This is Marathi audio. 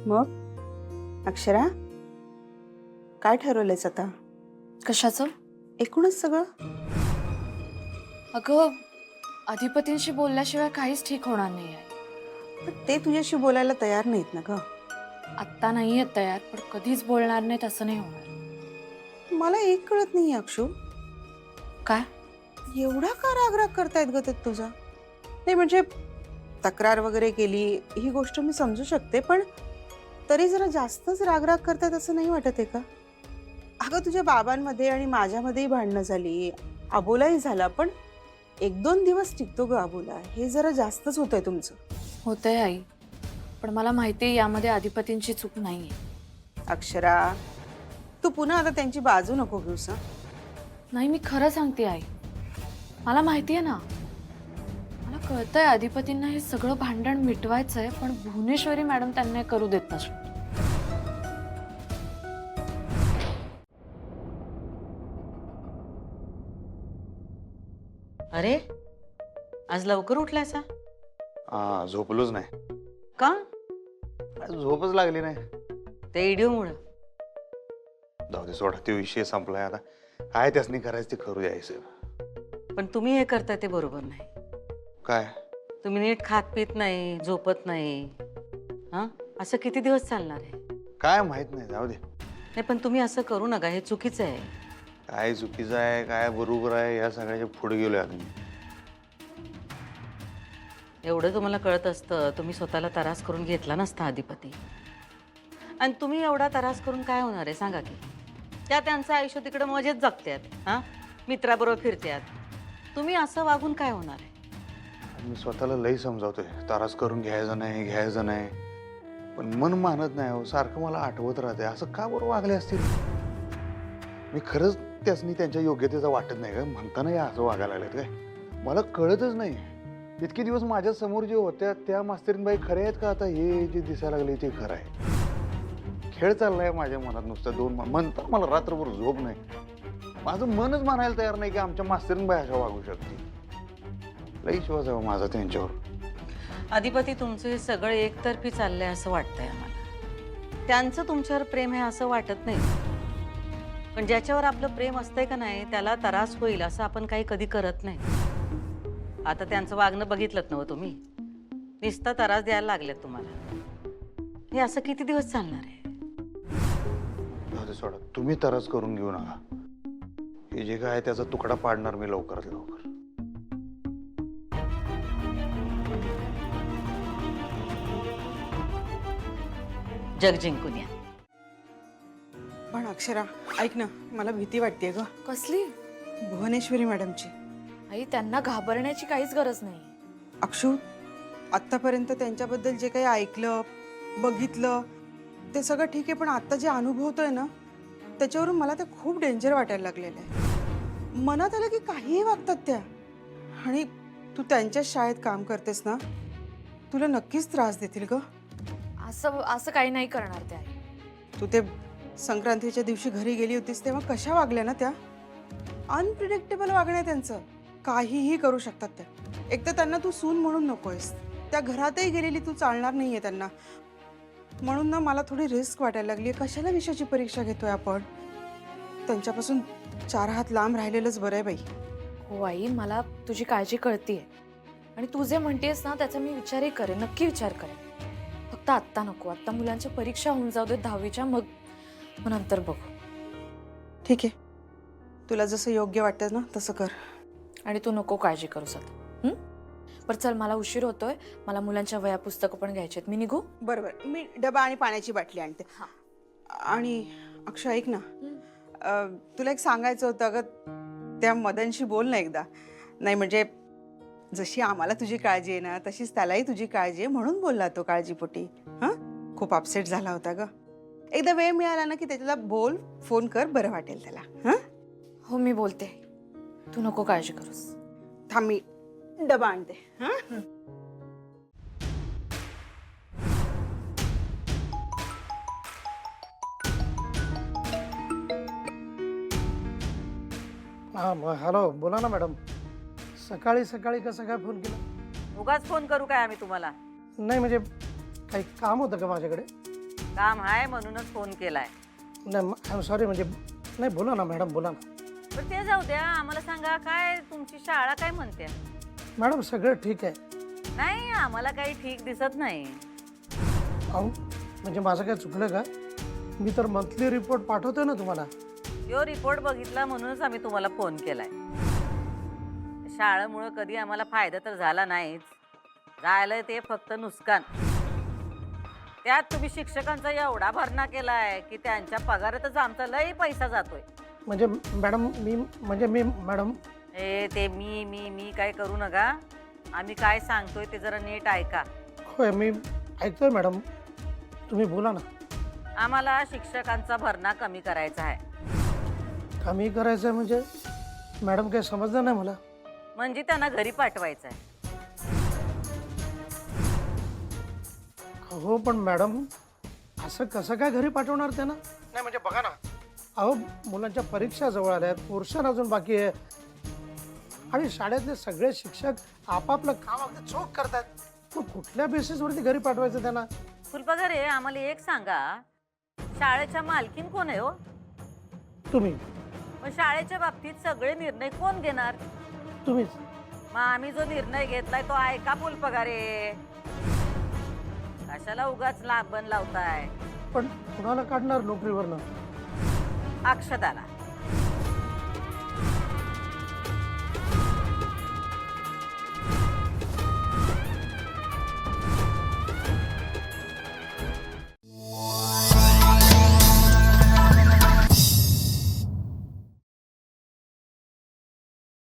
मग अक्षरा, काय ठरवलंयस आता? कशाचं? एकूणच सगळं? अगं, अधिपतींशी बोलल्याशिवाय काहीच ठीक होणार नाही आहे. पण ते तुझ्याशी बोलायला तयार नाहीत ना ग. आत्ता नाही आहेत तयार, पण कधीच बोलणार नाहीत असं नाही होणार. मला एक कळत नाही अक्षू, काय? एवढा का रागराग करतायत ग ते तुझा? नाही म्हणजे तक्रार वगैरे केली ही गोष्ट मी समजू शकते, पण तरी जरा जास्तच रागराग करतायत असं नाही वाटत आहे का? अगं तुझ्या बाबांमध्ये आणि माझ्यामध्येही भांडणं झाली, अबोलाही झाला, पण 1-2 दिवस टिकतो ग अबोला. हे जरा जास्तच होतंय तुमचं. होतंय आई, पण मला माहिती आहे यामध्ये अधिपतींची चूक नाहीये. अक्षरा, तू पुन्हा आता त्यांची बाजू नको घेऊस. नाही, मी खरं सांगते आई. मला माहिती आहे ना, मला कळतंय अधिपतींना हे सगळं भांडण मिटवायचंय, पण भुवनेश्वरी मॅडम त्यांना करू देत नसतात. अरे, आज लवकर उठलायसा? झोपलोच नाही. का? आज झोपच लागली नाही. ते इडिओमुळं. जाऊ दे, सोडा, ते विषय संपलाय आता. काय त्यासनी करायचं ते करू द्यायचं. पण तुम्ही हे करताय ते बरोबर नाही. काय? तुम्ही नीट खात पित नाही, झोपत नाही. हा, असं किती दिवस चालणार आहे? काय माहित नाही, जाऊ दे. नाही, पण तुम्ही असं करू नका, हे चुकीचं आहे. काय चुकीचं आहे, काय बरोबर आहे, या सगळ्याच्या पुढे गेलोय आम्ही. एवढं तुम्हाला कळत असतं, तुम्ही स्वतःला त्रास करून घेतला नसता अधिपती. आणि तुम्ही एवढा त्रास करून काय होणार आहे सांगा की? त्या त्यांचं आयुष्य तिकडे मजेत जगतात, हा, मित्राबरोबर फिरतात. तुम्ही असं वागून काय होणार आहे? मी स्वतःला लई समजावतोय, त्रास करून घ्यायचं नाही, घ्यायचं नाही, पण मन मानत नाही हो. सारखं मला आठवत राहते, असं का बरं वागले असतील? मी खरंच त्यासनी त्यांच्या योग्यतेचा वाटत नाही का म्हणताना या असं वागायला लागलेत काय? मला कळतच नाही. इतके दिवस माझ्या समोर जे होत्या त्या मास्तरीनबाई खऱ्या आहेत का? आता हे जे दिसायला लागले ते खरं आहे. खेळ चाललाय माझ्या मनात नुसतं. म्हणतात मला रात्रभर झोप नाही. माझं मनच मानायला तयार नाही की आमच्या मास्तरीनबाई अशा वागू शकते. लई विश्वास आहे माझा त्यांच्यावर. अधिपती, तुमचं हे सगळं एकतर्फी चाललंय असं वाटतंय आम्हाला. त्यांचं तुमच्यावर प्रेम आहे असं वाटत नाही. पण ज्याच्यावर आपलं प्रेम असतंय का नाही त्याला त्रास होईल असं आपण काही कधी करत नाही. आता त्यांचं वागणं बघितलं ना तुम्ही, नुसता त्रास द्यायला लागलेत तुम्हाला. हे असं किती दिवस चालणार आहे? सोडा, तुम्ही त्रास करून घेऊ नका. हे जे काय त्याचा तुकडा पाडणार मी लवकरात लवकर. जग जिंकून या. पण अक्षरा, ऐक ना, मला भीती वाटते ग कसली? भुवनेश्वरी मॅडमची. आई, त्यांना घाबरण्याची काहीच गरज नाही. अक्षू, आत्तापर्यंत त्यांच्याबद्दल जे काही ऐकलं बघितलं ते सगळं ठीक आहे, पण आता जे अनुभवतोय ना त्याच्यावरून मला ते खूप डेंजर वाटायला लागलेलं आहे. मनात आलं की काहीही वागतात त्या. आणि तू त्यांच्याच शाळेत काम करतेस ना, तुला नक्कीच त्रास देतील ग. असं असं काही नाही करणार ते आई. तू ते संक्रांतीच्या दिवशी घरी गेली होतीस तेव्हा कशा वागल्या ना त्या? अनप्रिडिक्टेबल वागणं आहे त्यांचं. काहीही करू शकतात त्या. एक तर त्यांना तू सून म्हणून नकोयस. त्या घरातही गेलेली तू चालणार नाहीये त्यांना. म्हणून ना मला थोडी रिस्क वाटायला लागली. कशाला विषयाची परीक्षा घेतोय आपण? त्यांच्यापासून 4 हात लांब राहिलेलंच बरं आहे बाई. हो आई, मला तुझी काळजी कळतीये आणि तू जे म्हणतेस ना त्याचा मी विचारही करेन, नक्की विचार करेन. फक्त आत्ता नको. आत्ता मुलांच्या परीक्षा होऊन जाऊ दे 10वीच्या, मग नंतर बघू. ठीक आहे, तुला जसं योग्य वाटतं ना तसं कर. आणि तू नको काळजी करूस आता. बरं चल, मला उशीर होतोय. मला मुलांच्या वह्या पुस्तकं पण घ्यायची आहेत. मी निघू? बरोबर, मी डबा आणि पाण्याची बाटली आणते. आणि अक्षय ऐक ना, तुला एक सांगायचं होतं अगं, त्या मदनशी बोल ना एकदा. नाही म्हणजे जशी आम्हाला तुझी काळजी आहे ना तशीच त्यालाही तुझी काळजी आहे म्हणून बोलला तो काळजीपोटी. हां, खूप अपसेट झाला होता ग. एकदा वेळ मिळाला ना की त्याला बोल, फोन कर, बरं वाटेल त्याला. हां, हो मी बोलते. तू नको काळजी करूस. थांब, मी डबा आणते. हां. हां, हॅलो, बोला ना मॅडम. सकाळी सकाळी कसं काय फोन केला? उगाच फोन करू काय आम्ही तुम्हाला? नाही म्हणजे काही काम होतं का माझ्याकडे? काम आहे म्हणूनच फोन केलाय. नाही आय एम सॉरी म्हणजे नाही बोला ना मॅडम बोला ना. पण ते जाऊ द्या, आम्हाला सांगा काय तुमची शाळा काय म्हणते. मॅडम सगळं ठीक आहे. नाही आम्हाला काही ठीक दिसत नाही. अहो म्हणजे माझं काय चुकलं का? मी तर मंथली रिपोर्ट पाठवतोय ना तुम्हाला. यो रिपोर्ट बघितला म्हणूनच आम्ही तुम्हाला फोन केलाय. शाळेमुळे कधी आम्हाला फायदा तर झाला नाहीच, झालंय ते फक्त नुकसान. त्यात तुम्ही शिक्षकांचा एवढा भरणा केलाय की त्यांच्या पगारातच आमचा लई पैसा जातोय. म्हणजे मॅडम मी मॅडम ते मी काय करू नका. आम्ही काय सांगतोय ते जरा नीट ऐका. होय मी ऐकतोय मॅडम, तुम्ही बोला ना. आम्हाला शिक्षकांचा भरणा कमी करायचा आहे. कमी करायचं म्हणजे मॅडम काही समजलं नाही मला. म्हणजे त्यांना घरी पाठवायचं आहे. हो पण मॅडम असं कसं काय घरी पाठवणार त्यांना? नाही म्हणजे बघा ना, अहो मुलांच्या परीक्षा जवळ आल्या आहेत, पोर्शन अजून बाकी आहे आणि शाळेतले सगळे शिक्षक आपापलं काम अगदी चोख करतात. मग कुठल्या बेसिसवरती घरी पाठवायचं त्यांना? फुलपगारे आम्हाला एक सांगा, शाळेच्या मालकीन कोण आहे हो? तुम्ही मग शाळेच्या बाबतीत सगळे निर्णय कोण घेणार? तुम्हीच. मग आम्ही जो निर्णय घेतलाय तो ऐका फुलपगारे. कशाला उगाच लांबण लावताय? पण कुणाला काढणार नोकरीवरनं? अक्षदाला.